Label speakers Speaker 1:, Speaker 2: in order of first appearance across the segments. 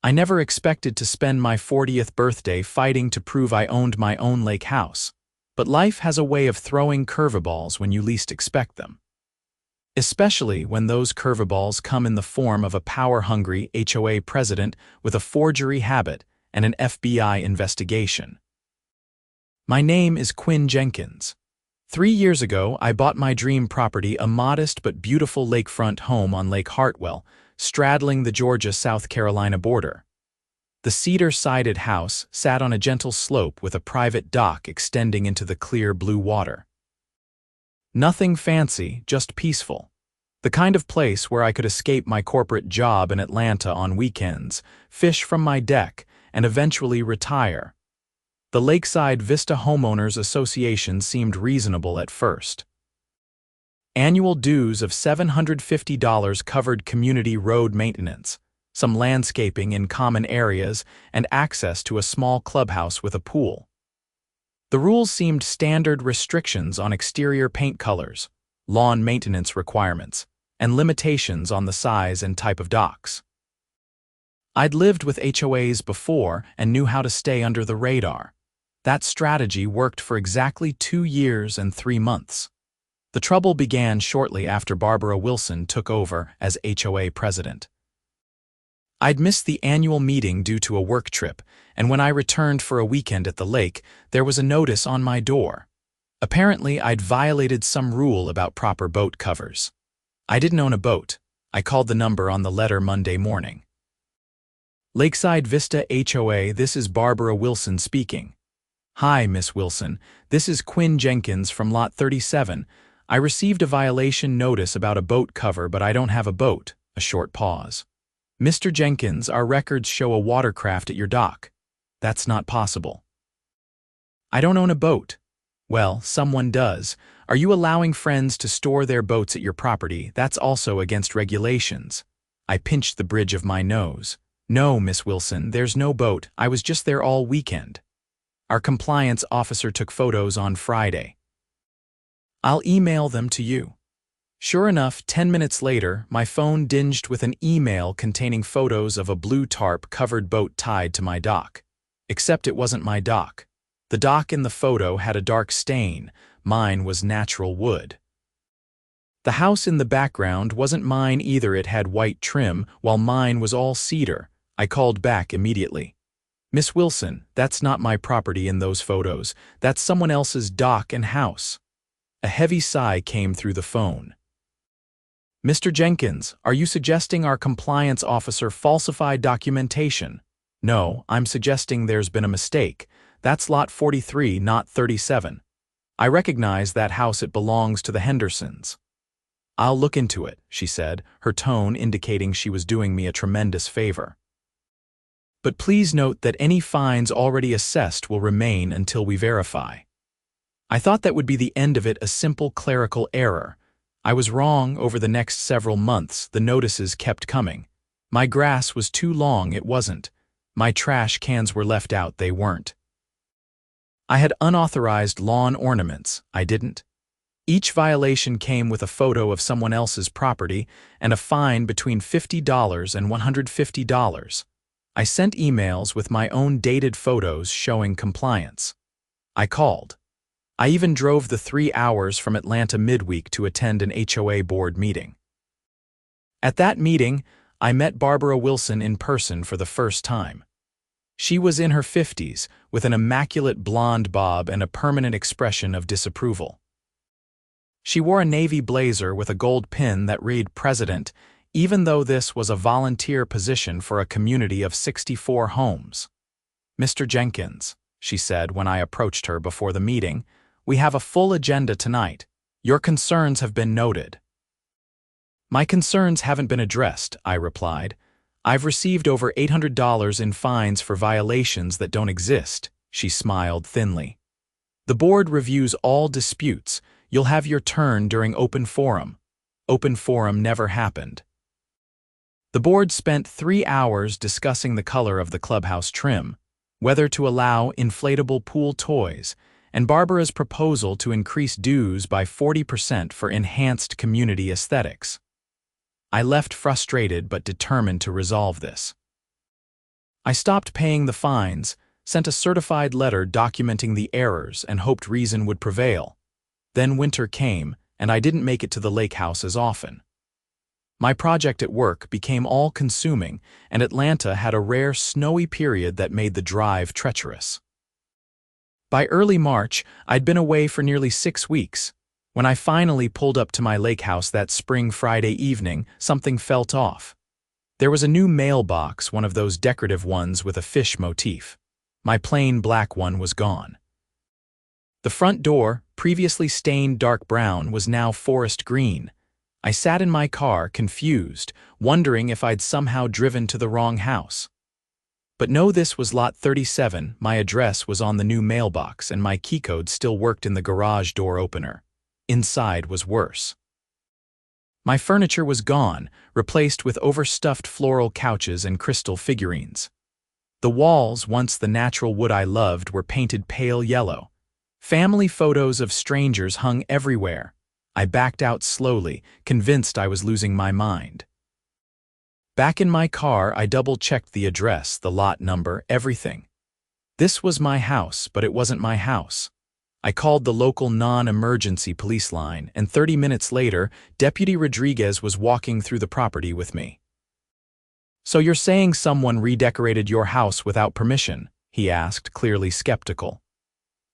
Speaker 1: I never expected to spend my 40th birthday fighting to prove I owned my own lake house, but life has a way of throwing curveballs when you least expect them. Especially when those curveballs come in the form of a power-hungry HOA president with a forgery habit and an FBI investigation. My name is Quinn Jenkins. 3 years ago, I bought my dream property, a modest but beautiful lakefront home on Lake Hartwell, straddling the Georgia-South Carolina border. The cedar-sided house sat on a gentle slope with a private dock extending into the clear blue water. Nothing fancy, just peaceful. The kind of place where I could escape my corporate job in Atlanta on weekends, fish from my deck, and eventually retire. The Lakeside Vista Homeowners Association seemed reasonable at first. Annual dues of $750 covered community road maintenance, some landscaping in common areas, and access to a small clubhouse with a pool. The rules seemed standard restrictions on exterior paint colors, lawn maintenance requirements, and limitations on the size and type of docks. I'd lived with HOAs before and knew how to stay under the radar. That strategy worked for exactly 2 years and 3 months. The trouble began shortly after Barbara Wilson took over as HOA president. I'd missed the annual meeting due to a work trip, and when I returned for a weekend at the lake, there was a notice on my door. Apparently, I'd violated some rule about proper boat covers. I didn't own a boat. I called the number on the letter Monday morning. Lakeside Vista HOA, this is Barbara Wilson speaking. Hi, Miss Wilson. This is Quinn Jenkins from Lot 37. I received a violation notice about a boat cover, but I don't have a boat. A short pause. Mr. Jenkins, our records show a watercraft at your dock. That's not possible. I don't own a boat. Well, someone does. Are you allowing friends to store their boats at your property? That's also against regulations. I pinched the bridge of my nose. No, Miss Wilson, there's no boat. I was just there all weekend. Our compliance officer took photos on Friday. I'll email them to you. Sure enough, 10 minutes later, my phone dinged with an email containing photos of a blue tarp-covered boat tied to my dock. Except it wasn't my dock. The dock in the photo had a dark stain. Mine was natural wood. The house in the background wasn't mine either. It had white trim, while mine was all cedar. I called back immediately. Miss Wilson, that's not my property in those photos. That's someone else's dock and house. A heavy sigh came through the phone. Mr. Jenkins, are you suggesting our compliance officer falsified documentation? No, I'm suggesting there's been a mistake. That's lot 43, not 37. I recognize that house. It belongs to the Hendersons. I'll look into it, she said, her tone indicating she was doing me a tremendous favor. But please note that any fines already assessed will remain until we verify. I thought that would be the end of it, a simple clerical error. I was wrong. Over the next several months, the notices kept coming. My grass was too long, it wasn't. My trash cans were left out, they weren't. I had unauthorized lawn ornaments, I didn't. Each violation came with a photo of someone else's property and a fine between $50 and $150. I sent emails with my own dated photos showing compliance. I called. I even drove the 3 hours from Atlanta midweek to attend an HOA board meeting. At that meeting, I met Barbara Wilson in person for the first time. She was in her 50s, with an immaculate blonde bob and a permanent expression of disapproval. She wore a navy blazer with a gold pin that read President, even though this was a volunteer position for a community of 64 homes. Mr. Jenkins, she said when I approached her before the meeting, we have a full agenda tonight. Your concerns have been noted. My concerns haven't been addressed, I replied. I've received over $800 in fines for violations that don't exist, she smiled thinly. The board reviews all disputes. You'll have your turn during open forum. Open forum never happened. The board spent 3 hours discussing the color of the clubhouse trim, whether to allow inflatable pool toys, and Barbara's proposal to increase dues by 40% for enhanced community aesthetics. I left frustrated but determined to resolve this. I stopped paying the fines, sent a certified letter documenting the errors and hoped reason would prevail. Then winter came, and I didn't make it to the lake house as often. My project at work became all-consuming, and Atlanta had a rare snowy period that made the drive treacherous. By early March, I'd been away for nearly 6 weeks. When I finally pulled up to my lake house that spring Friday evening, something felt off. There was a new mailbox, one of those decorative ones with a fish motif. My plain black one was gone. The front door, previously stained dark brown, was now forest green. I sat in my car, confused, wondering if I'd somehow driven to the wrong house. But no, this was lot 37, my address was on the new mailbox, and my keycode still worked in the garage door opener. Inside was worse. My furniture was gone, replaced with overstuffed floral couches and crystal figurines. The walls, once the natural wood I loved, were painted pale yellow. Family photos of strangers hung everywhere. I backed out slowly, convinced I was losing my mind. Back in my car, I double-checked the address, the lot number, everything. This was my house, but it wasn't my house. I called the local non-emergency police line, and 30 minutes later, Deputy Rodriguez was walking through the property with me. "So you're saying someone redecorated your house without permission?" he asked, clearly skeptical.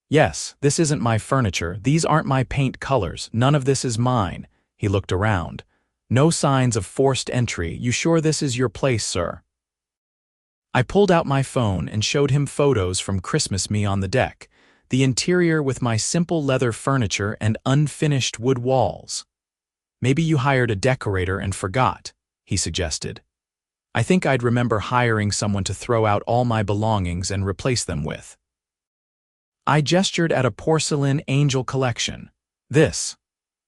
Speaker 1: "Yes, this isn't my furniture, these aren't my paint colors, none of this is mine." He looked around. "No signs of forced entry. You sure this is your place, sir?" I pulled out my phone and showed him photos from Christmas me on the deck, the interior with my simple leather furniture and unfinished wood walls. "Maybe you hired a decorator and forgot," he suggested. "I think I'd remember hiring someone to throw out all my belongings and replace them with." I gestured at a porcelain angel collection. "This."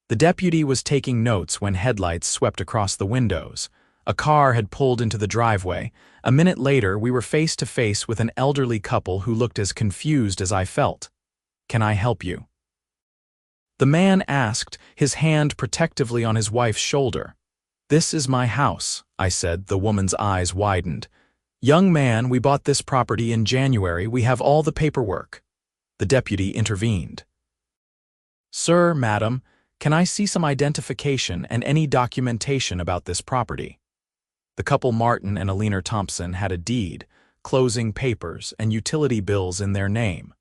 Speaker 1: The deputy was taking notes when headlights swept across the windows. A car had pulled into the driveway. A minute later, we were face to face with an elderly couple who looked as confused as I felt. "Can I help you?" The man asked, his hand protectively on his wife's shoulder. "This is my house," I said. The woman's eyes widened. "Young man, we bought this property in January. We have all the paperwork." The deputy intervened. "Sir, madam, can I see some identification and any documentation about this property?" The couple, Martin and Alina Thompson, had a deed, closing papers, and utility bills in their name.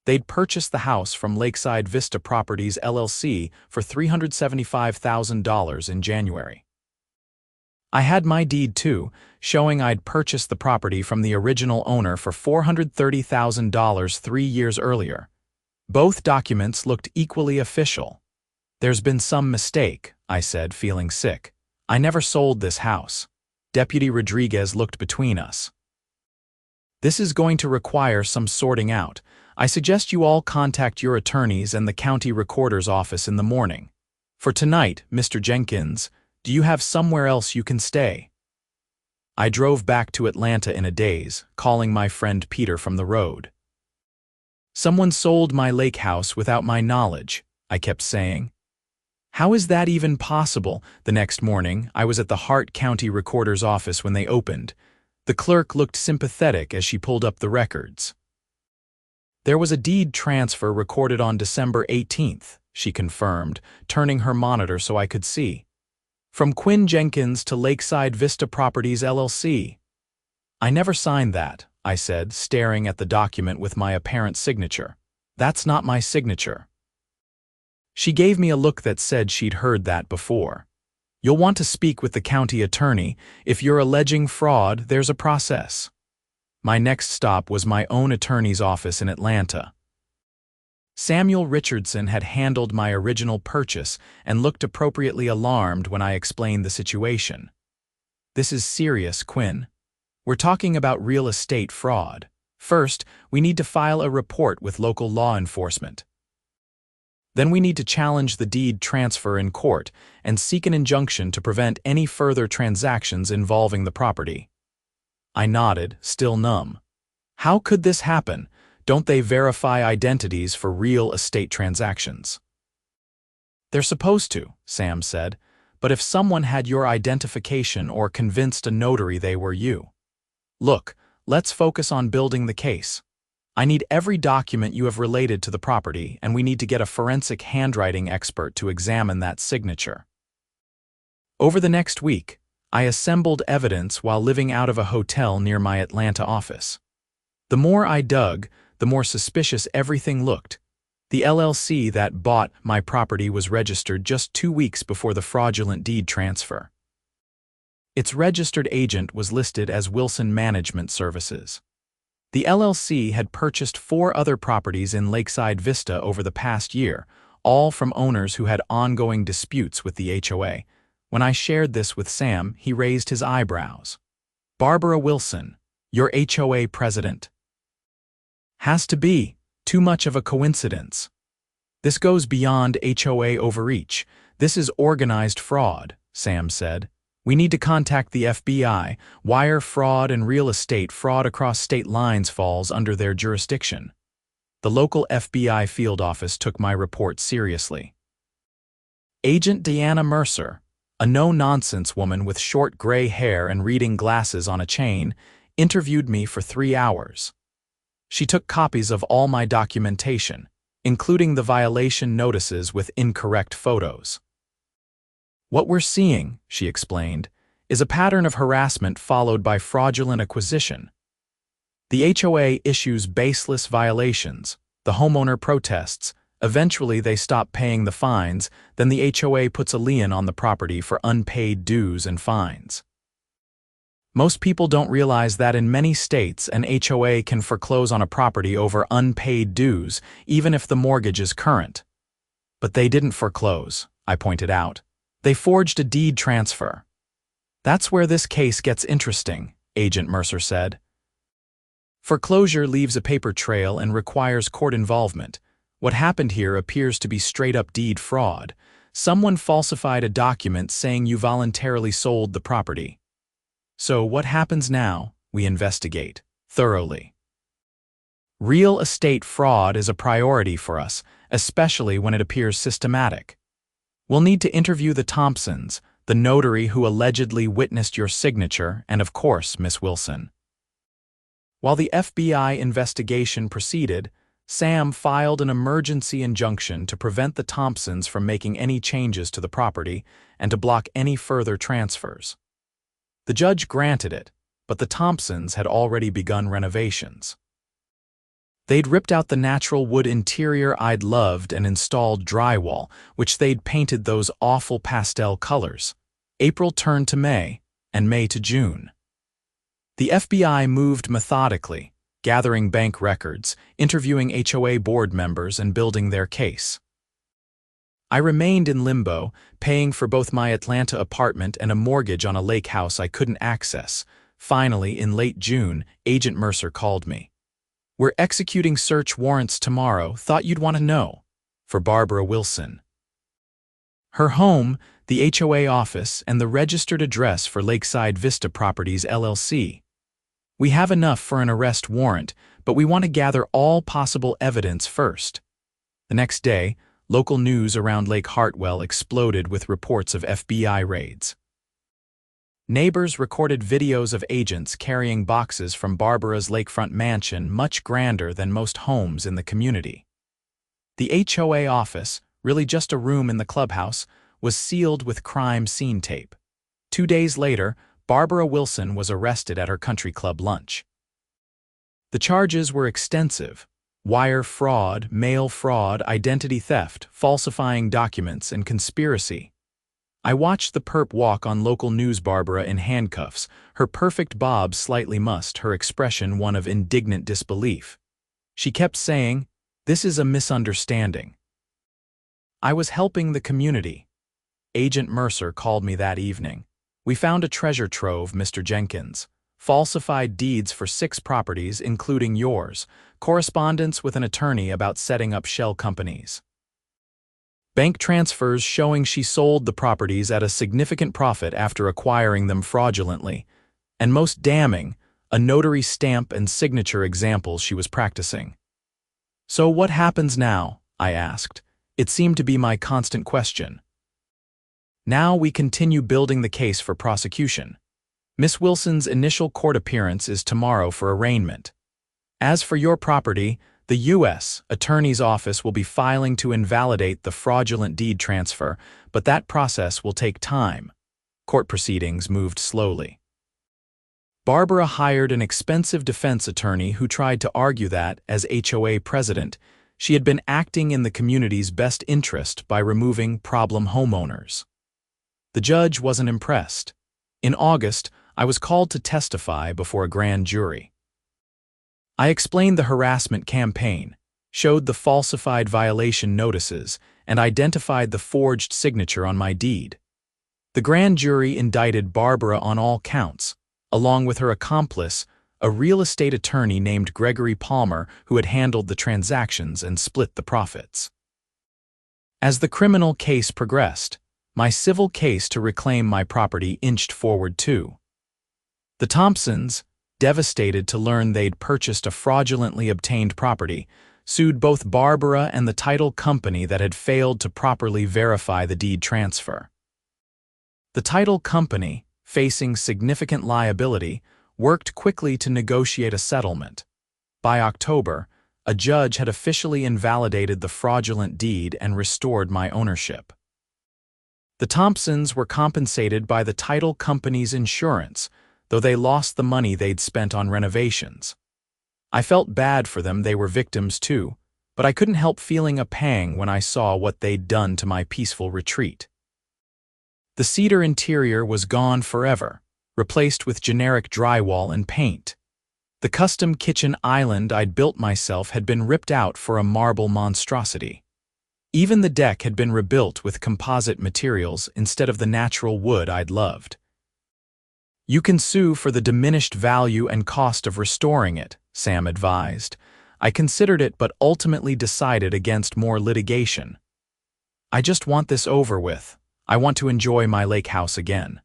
Speaker 1: They'd purchased the house from Lakeside Vista Properties, LLC for $375,000 in January. I had my deed too, showing I'd purchased the property from the original owner for $430,000 3 years earlier. Both documents looked equally official. "There's been some mistake," I said, feeling sick. "I never sold this house." Deputy Rodriguez looked between us. "This is going to require some sorting out. I suggest you all contact your attorneys and the county recorder's office in the morning. For tonight, Mr. Jenkins, do you have somewhere else you can stay?" I drove back to Atlanta in a daze, calling my friend Peter from the road. "Someone sold my lake house without my knowledge," I kept saying. "How is that even possible?" The next morning, I was at the Hart County Recorder's office when they opened. The clerk looked sympathetic as she pulled up the records. "There was a deed transfer recorded on December 18th, she confirmed, turning her monitor so I could see. "From Quinn Jenkins to Lakeside Vista Properties, LLC. "I never signed that," I said, staring at the document with my apparent signature. "That's not my signature." She gave me a look that said she'd heard that before. "You'll want to speak with the county attorney. If you're alleging fraud, there's a process." My next stop was my own attorney's office in Atlanta. Samuel Richardson had handled my original purchase and looked appropriately alarmed when I explained the situation. "This is serious, Quinn. We're talking about real estate fraud. First, we need to file a report with local law enforcement. Then we need to challenge the deed transfer in court and seek an injunction to prevent any further transactions involving the property." I nodded, still numb. "How could this happen? Don't they verify identities for real estate transactions?" "They're supposed to," Sam said, "but if someone had your identification or convinced a notary they were you." "Look, let's focus on building the case. I need every document you have related to the property, and we need to get a forensic handwriting expert to examine that signature. Over the next week, I assembled evidence while living out of a hotel near my Atlanta office. The more I dug, the more suspicious everything looked. The LLC that bought my property was registered just 2 weeks before the fraudulent deed transfer. Its registered agent was listed as Wilson Management Services. The LLC had purchased 4 other properties in Lakeside Vista over the past year, all from owners who had ongoing disputes with the HOA. When I shared this with Sam, he raised his eyebrows. "Barbara Wilson, your HOA president?" "Has to be. Too much of a coincidence." "This goes beyond HOA overreach. This is organized fraud," Sam said. "We need to contact the FBI. Wire fraud and real estate fraud across state lines falls under their jurisdiction." The local FBI field office took my report seriously. Agent Deanna Mercer, a no-nonsense woman with short gray hair and reading glasses on a chain, interviewed me for 3 hours. She took copies of all my documentation, including the violation notices with incorrect photos. "What we're seeing," she explained, "is a pattern of harassment followed by fraudulent acquisition. The HOA issues baseless violations, the homeowner protests, eventually they stop paying the fines, then the HOA puts a lien on the property for unpaid dues and fines. Most people don't realize that in many states an HOA can foreclose on a property over unpaid dues, even if the mortgage is current. But they didn't foreclose," I pointed out. "They forged a deed transfer." "That's where this case gets interesting," Agent Mercer said. "Foreclosure leaves a paper trail and requires court involvement. What happened here appears to be straight-up deed fraud. Someone falsified a document saying you voluntarily sold the property. So what happens now? We investigate thoroughly. Real estate fraud is a priority for us, especially when it appears systematic. We'll need to interview the Thompsons, the notary who allegedly witnessed your signature, and of course, Miss Wilson." While the FBI investigation proceeded, Sam filed an emergency injunction to prevent the Thompsons from making any changes to the property and to block any further transfers. The judge granted it, but the Thompsons had already begun renovations. They'd ripped out the natural wood interior I'd loved and installed drywall, which they'd painted those awful pastel colors. April turned to May, and May to June. The FBI moved methodically, gathering bank records, interviewing HOA board members, and building their case. I remained in limbo, paying for both my Atlanta apartment and a mortgage on a lake house I couldn't access. Finally, in late June, Agent Mercer called me. "We're executing search warrants tomorrow. Thought you'd want to know." For Barbara Wilson. Her home, the HOA office, and the registered address for Lakeside Vista Properties LLC. "We have enough for an arrest warrant, but we want to gather all possible evidence first." The next day, local news around Lake Hartwell exploded with reports of FBI raids. Neighbors recorded videos of agents carrying boxes from Barbara's lakefront mansion, much grander than most homes in the community. The HOA office, really just a room in the clubhouse, was sealed with crime scene tape. 2 days later, Barbara Wilson was arrested at her country club lunch. The charges were extensive: wire fraud, mail fraud, identity theft, falsifying documents, and conspiracy. I watched the perp walk on local news, Barbara in handcuffs, her perfect bob slightly mussed, her expression one of indignant disbelief. She kept saying, "This is a misunderstanding." I was helping the community. Agent Mercer called me that evening. "We found a treasure trove, Mr. Jenkins. Falsified deeds for 6 properties, including yours, correspondence with an attorney about setting up shell companies. Bank transfers showing she sold the properties at a significant profit after acquiring them fraudulently, and most damning, a notary stamp and signature examples she was practicing." "So what happens now?" I asked. It seemed to be my constant question. "Now we continue building the case for prosecution. Miss Wilson's initial court appearance is tomorrow for arraignment. As for your property, the U.S. Attorney's Office will be filing to invalidate the fraudulent deed transfer, but that process will take time. Court proceedings moved slowly. Barbara hired an expensive defense attorney who tried to argue that, as HOA president, she had been acting in the community's best interest by removing problem homeowners. The judge wasn't impressed. In August, I was called to testify before a grand jury. I explained the harassment campaign, showed the falsified violation notices, and identified the forged signature on my deed. The grand jury indicted Barbara on all counts, along with her accomplice, a real estate attorney named Gregory Palmer who had handled the transactions and split the profits. As the criminal case progressed, my civil case to reclaim my property inched forward too. The Thompsons, devastated to learn they'd purchased a fraudulently obtained property, sued both Barbara and the title company that had failed to properly verify the deed transfer. The title company, facing significant liability, worked quickly to negotiate a settlement. By October, a judge had officially invalidated the fraudulent deed and restored my ownership. The Thompsons were compensated by the title company's insurance, though they lost the money they'd spent on renovations. I felt bad for them, they were victims too, but I couldn't help feeling a pang when I saw what they'd done to my peaceful retreat. The cedar interior was gone forever, replaced with generic drywall and paint. The custom kitchen island I'd built myself had been ripped out for a marble monstrosity. Even the deck had been rebuilt with composite materials instead of the natural wood I'd loved. You can sue for the diminished value and cost of restoring it, Sam advised. I considered it but ultimately decided against more litigation. I just want this over with. I want to enjoy my lake house again.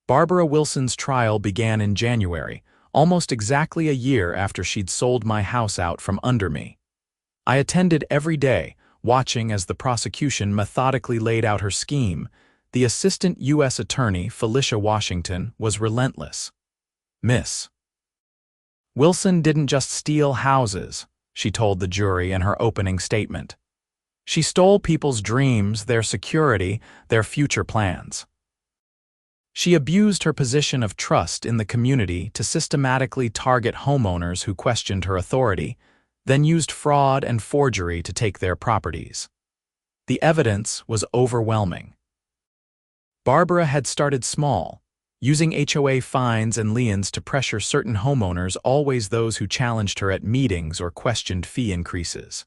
Speaker 1: Barbara Wilson's trial began in January, almost exactly a year after she'd sold my house out from under me. I attended every day, watching as the prosecution methodically laid out her scheme. The assistant U.S. attorney, Felicia Washington, was relentless. Miss Wilson didn't just steal houses, she told the jury in her opening statement. She stole people's dreams, their security, their future plans. She abused her position of trust in the community to systematically target homeowners who questioned her authority, then used fraud and forgery to take their properties. The evidence was overwhelming. Barbara had started small, using HOA fines and liens to pressure certain homeowners, always those who challenged her at meetings or questioned fee increases.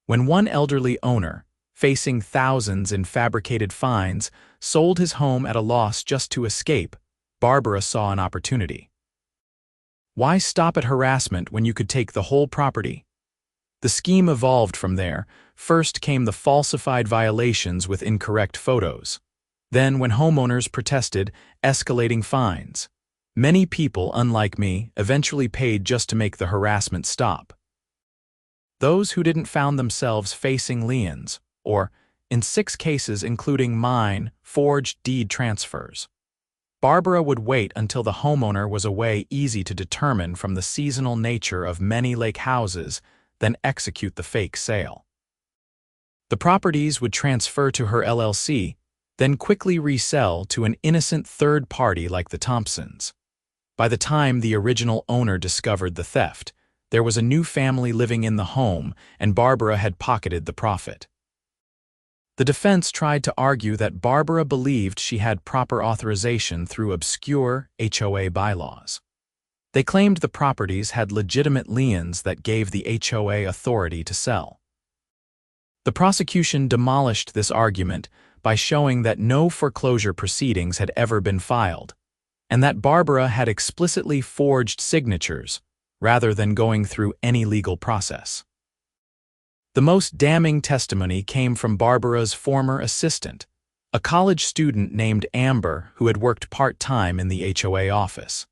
Speaker 1: When one elderly owner, facing thousands in fabricated fines, sold his home at a loss just to escape, Barbara saw an opportunity. Why stop at harassment when you could take the whole property? The scheme evolved from there. First came the falsified violations with incorrect photos. Then, when homeowners protested, escalating fines. Many people, unlike me, eventually paid just to make the harassment stop. Those who didn't found themselves facing liens, or, in 6 cases including mine, forged deed transfers. Barbara would wait until the homeowner was away, easy to determine from the seasonal nature of many lake houses, then execute the fake sale. The properties would transfer to her LLC, then quickly resell to an innocent third party like the Thompsons. By the time the original owner discovered the theft, there was a new family living in the home, and Barbara had pocketed the profit. The defense tried to argue that Barbara believed she had proper authorization through obscure HOA bylaws. They claimed the properties had legitimate liens that gave the HOA authority to sell. The prosecution demolished this argument by showing that no foreclosure proceedings had ever been filed, and that Barbara had explicitly forged signatures rather than going through any legal process. The most damning testimony came from Barbara's former assistant, a college student named Amber who had worked part-time in the HOA office.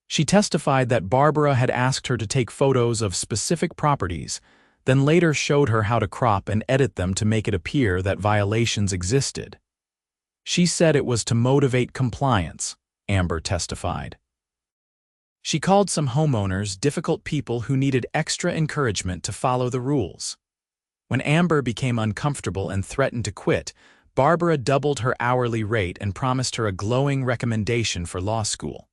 Speaker 1: She testified that Barbara had asked her to take photos of specific properties, then later showed her how to crop and edit them to make it appear that violations existed. She said it was to motivate compliance, Amber testified. She called some homeowners difficult people who needed extra encouragement to follow the rules. When Amber became uncomfortable and threatened to quit, Barbara doubled her hourly rate and promised her a glowing recommendation for law school.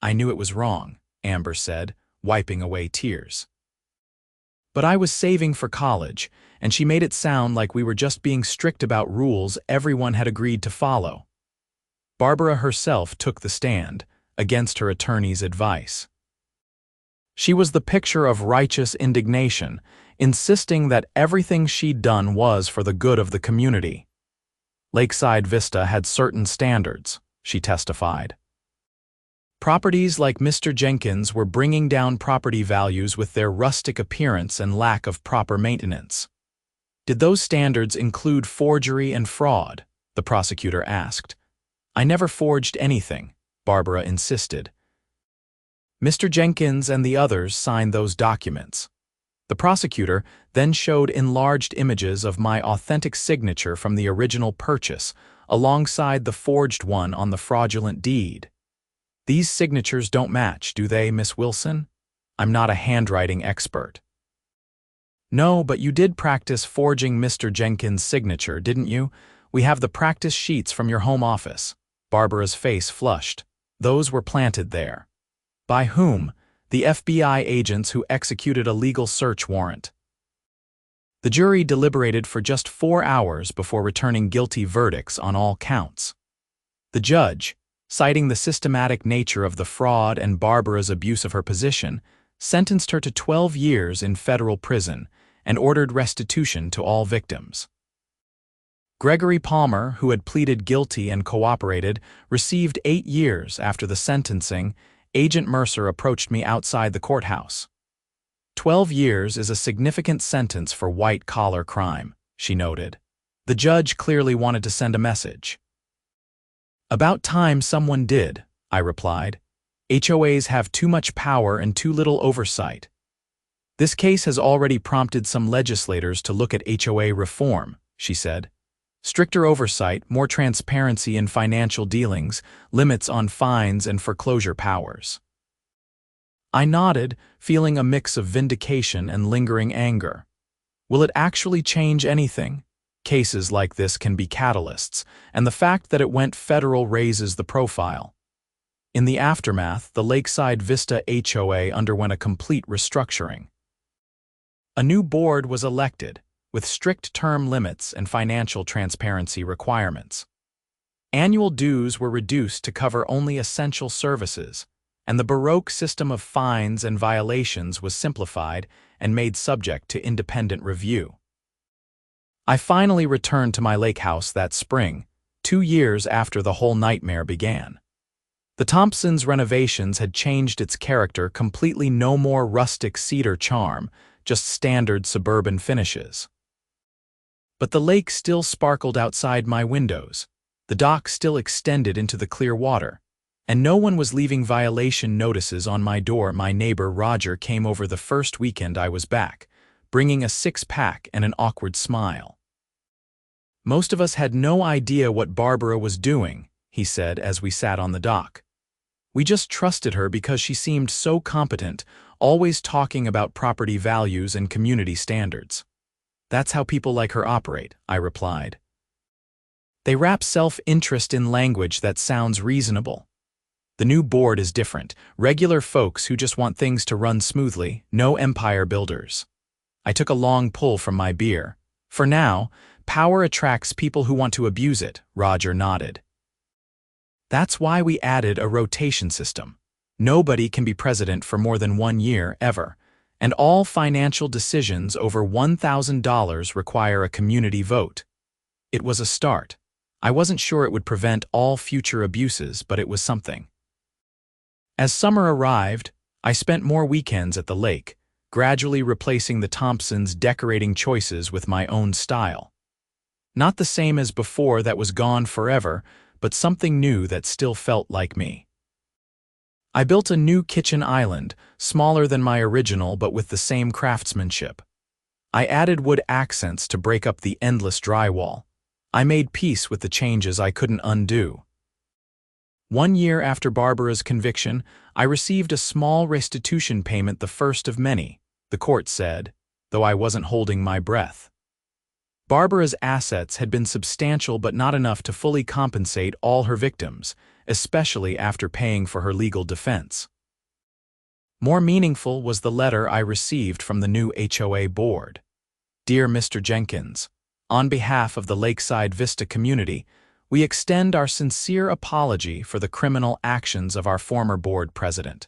Speaker 1: I knew it was wrong, Amber said, wiping away tears. But I was saving for college, and she made it sound like we were just being strict about rules everyone had agreed to follow. Barbara herself took the stand, against her attorney's advice. She was the picture of righteous indignation, insisting that everything she'd done was for the good of the community. Lakeside Vista had certain standards, she testified. Properties like Mr. Jenkins were bringing down property values with their rustic appearance and lack of proper maintenance. Did those standards include forgery and fraud? The prosecutor asked. I never forged anything, Barbara insisted. Mr. Jenkins and the others signed those documents. The prosecutor then showed enlarged images of my authentic signature from the original purchase, alongside the forged one on the fraudulent deed. These signatures don't match, do they, Miss Wilson? I'm not a handwriting expert. No, but you did practice forging Mr. Jenkins' signature, didn't you? We have the practice sheets from your home office. Barbara's face flushed. Those were planted there. By whom? The FBI agents who executed a legal search warrant. The jury deliberated for just 4 hours before returning guilty verdicts on all counts. The judge, citing the systematic nature of the fraud and Barbara's abuse of her position, sentenced her to 12 years in federal prison and ordered restitution to all victims. Gregory Palmer, who had pleaded guilty and cooperated, received 8 years after the sentencing. Agent Mercer approached me outside the courthouse. 12 years is a significant sentence for white-collar crime, she noted. The judge clearly wanted to send a message. About time someone did, I replied. HOAs have too much power and too little oversight. This case has already prompted some legislators to look at HOA reform, she said. Stricter oversight, more transparency in financial dealings, limits on fines and foreclosure powers. I nodded, feeling a mix of vindication and lingering anger. Will it actually change anything? Cases like this can be catalysts, and the fact that it went federal raises the profile. In the aftermath, the Lakeside Vista HOA underwent a complete restructuring. A new board was elected, with strict term limits and financial transparency requirements. Annual dues were reduced to cover only essential services, and the Baroque system of fines and violations was simplified and made subject to independent review. I finally returned to my lake house that spring, 2 years after the whole nightmare began. The Thompsons' renovations had changed its character completely. No more rustic cedar charm, just standard suburban finishes. But the lake still sparkled outside my windows, the dock still extended into the clear water, and no one was leaving violation notices on my door. My neighbor Roger came over the first weekend I was back, bringing a 6-pack and an awkward smile. Most of us had no idea what Barbara was doing, he said as we sat on the dock. We just trusted her because she seemed so competent, always talking about property values and community standards. That's how people like her operate, I replied. They wrap self-interest in language that sounds reasonable. The new board is different, regular folks who just want things to run smoothly, no empire builders. I took a long pull from my beer. For now, power attracts people who want to abuse it, Roger nodded. That's why we added a rotation system. Nobody can be president for more than 1 year, ever. And all financial decisions over $1,000 require a community vote. It was a start. I wasn't sure it would prevent all future abuses, but it was something. As summer arrived, I spent more weekends at the lake, gradually replacing the Thompsons' decorating choices with my own style. Not the same as before that was gone forever, but something new that still felt like me. I built a new kitchen island, smaller than my original but with the same craftsmanship. I added wood accents to break up the endless drywall. I made peace with the changes I couldn't undo. 1 year after Barbara's conviction, I received a small restitution payment, the first of many, the court said, though I wasn't holding my breath. Barbara's assets had been substantial but not enough to fully compensate all her victims, especially after paying for her legal defense. More meaningful was the letter I received from the new HOA board. Dear Mr. Jenkins, on behalf of the Lakeside Vista community, we extend our sincere apology for the criminal actions of our former board president.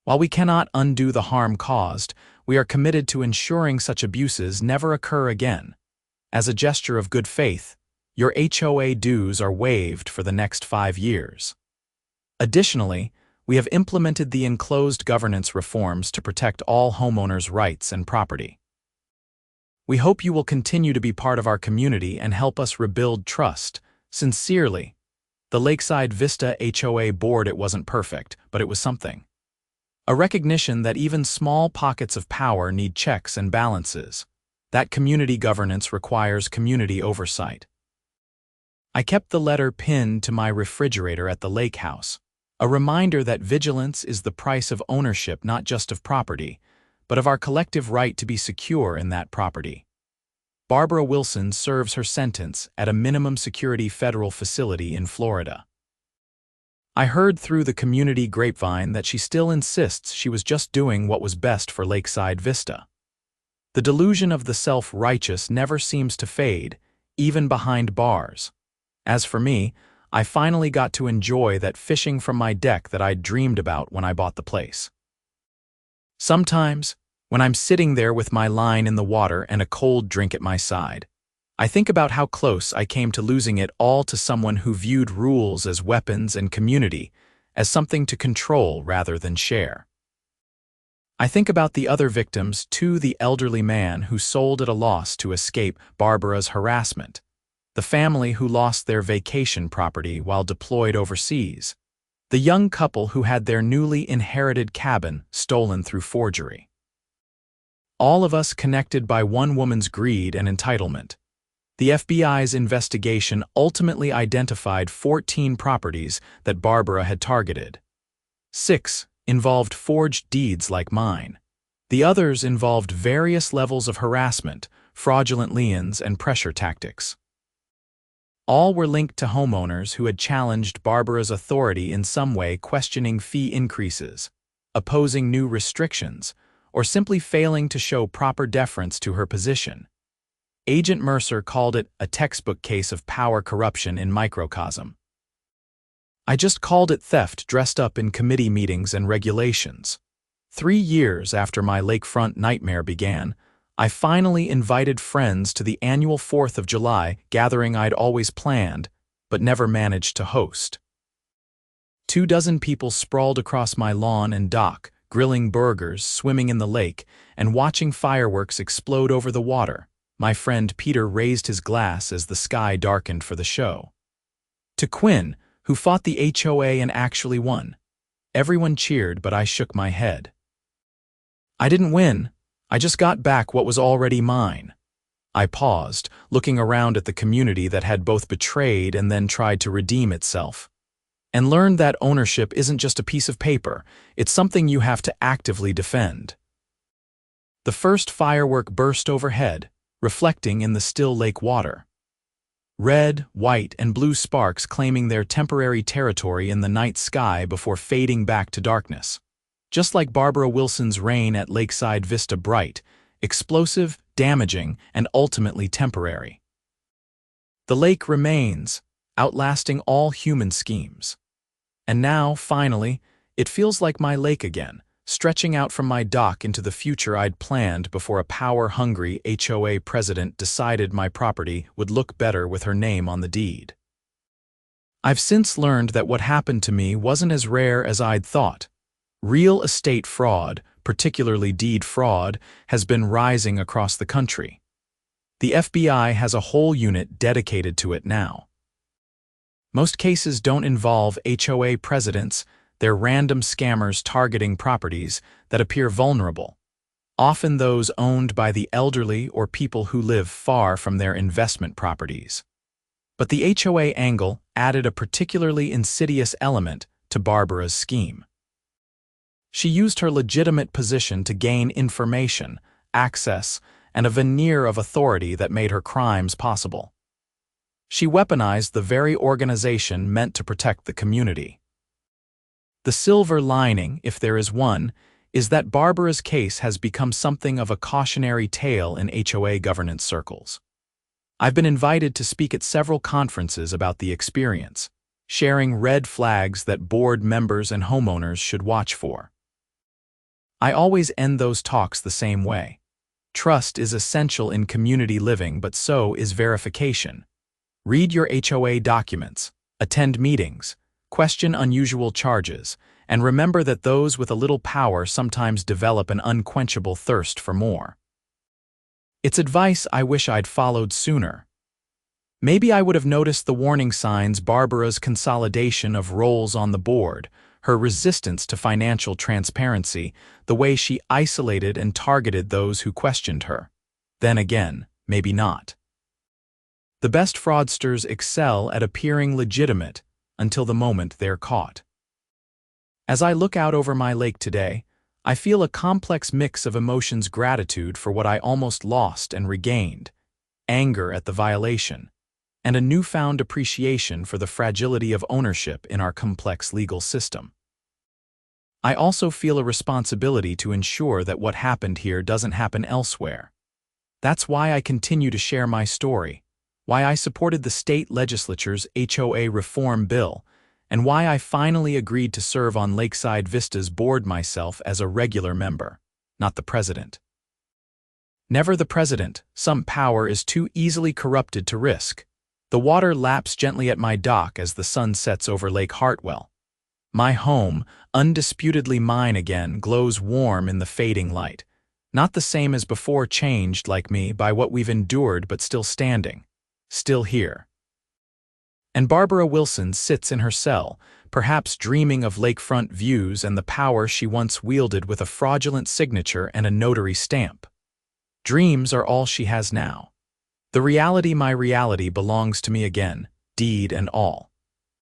Speaker 1: While we cannot undo the harm caused, we are committed to ensuring such abuses never occur again. As a gesture of good faith, your HOA dues are waived for the next 5 years. Additionally, we have implemented the enclosed governance reforms to protect all homeowners' rights and property. We hope you will continue to be part of our community and help us rebuild trust. Sincerely, the Lakeside Vista HOA board. It wasn't perfect, but it was something. A recognition that even small pockets of power need checks and balances. That community governance requires community oversight. I kept the letter pinned to my refrigerator at the lake house, a reminder that vigilance is the price of ownership, not just of property, but of our collective right to be secure in that property. Barbara Wilson serves her sentence at a minimum security federal facility in Florida. I heard through the community grapevine that she still insists she was just doing what was best for Lakeside Vista. The delusion of the self-righteous never seems to fade, even behind bars. As for me, I finally got to enjoy that fishing from my deck that I'd dreamed about when I bought the place. Sometimes, when I'm sitting there with my line in the water and a cold drink at my side, I think about how close I came to losing it all to someone who viewed rules as weapons and community as something to control rather than share. I think about the other victims too, the elderly man who sold at a loss to escape Barbara's harassment, the family who lost their vacation property while deployed overseas, the young couple who had their newly inherited cabin stolen through forgery. All of us connected by one woman's greed and entitlement. The FBI's investigation ultimately identified 14 properties that Barbara had targeted. 6 involved forged deeds like mine. The others involved various levels of harassment, fraudulent liens, and pressure tactics. All were linked to homeowners who had challenged Barbara's authority in some way, questioning fee increases, opposing new restrictions, or simply failing to show proper deference to her position. Agent Mercer called it a textbook case of power corruption in microcosm. I just called it theft dressed up in committee meetings and regulations. 3 years after my lakefront nightmare began, I finally invited friends to the annual 4th of July gathering I'd always planned, but never managed to host. 24 people sprawled across my lawn and dock, grilling burgers, swimming in the lake, and watching fireworks explode over the water. My friend Peter raised his glass as the sky darkened for the show. To Quinn, who fought the HOA and actually won. Everyone cheered, but I shook my head. I didn't win. I just got back what was already mine. I paused, looking around at the community that had both betrayed and then tried to redeem itself, and learned that ownership isn't just a piece of paper, it's something you have to actively defend. The first firework burst overhead, reflecting in the still lake water. Red, white, and blue sparks claiming their temporary territory in the night sky before fading back to darkness. Just like Barbara Wilson's reign at Lakeside Vista, bright, explosive, damaging, and ultimately temporary. The lake remains, outlasting all human schemes. And now, finally, it feels like my lake again, stretching out from my dock into the future I'd planned before a power-hungry HOA president decided my property would look better with her name on the deed. I've since learned that what happened to me wasn't as rare as I'd thought. Real estate fraud, particularly deed fraud, has been rising across the country. The FBI has a whole unit dedicated to it now. Most cases don't involve HOA presidents. They're random scammers targeting properties that appear vulnerable. often those owned by the elderly or people who live far from their investment properties. But the HOA angle added a particularly insidious element to Barbara's scheme. She used her legitimate position to gain information, access, and a veneer of authority that made her crimes possible. She weaponized the very organization meant to protect the community. The silver lining, if there is one, is that Barbara's case has become something of a cautionary tale in HOA governance circles. I've been invited to speak at several conferences about the experience, sharing red flags that board members and homeowners should watch for. I always end those talks the same way. Trust is essential in community living, but so is verification. Read your HOA documents, attend meetings, question unusual charges, and remember that those with a little power sometimes develop an unquenchable thirst for more. It's advice I wish I'd followed sooner. Maybe I would have noticed the warning signs: Barbara's consolidation of roles on the board, her resistance to financial transparency, the way she isolated and targeted those who questioned her. Then again, maybe not. The best fraudsters excel at appearing legitimate until the moment they're caught. As I look out over my lake today, I feel a complex mix of emotions: gratitude for what I almost lost and regained, anger at the violation, and a newfound appreciation for the fragility of ownership in our complex legal system. I also feel a responsibility to ensure that what happened here doesn't happen elsewhere. That's why I continue to share my story, why I supported the state legislature's HOA reform bill, and why I finally agreed to serve on Lakeside Vista's board myself as a regular member, not the president. Never the president. Some power is too easily corrupted to risk. The water laps gently at my dock as the sun sets over Lake Hartwell. My home, undisputedly mine again, glows warm in the fading light. Not the same as before, changed like me by what we've endured, but still standing. Still here. And Barbara Wilson sits in her cell, perhaps dreaming of lakefront views and the power she once wielded with a fraudulent signature and a notary stamp. Dreams are all she has now. The reality, my reality, belongs to me again, deed and all.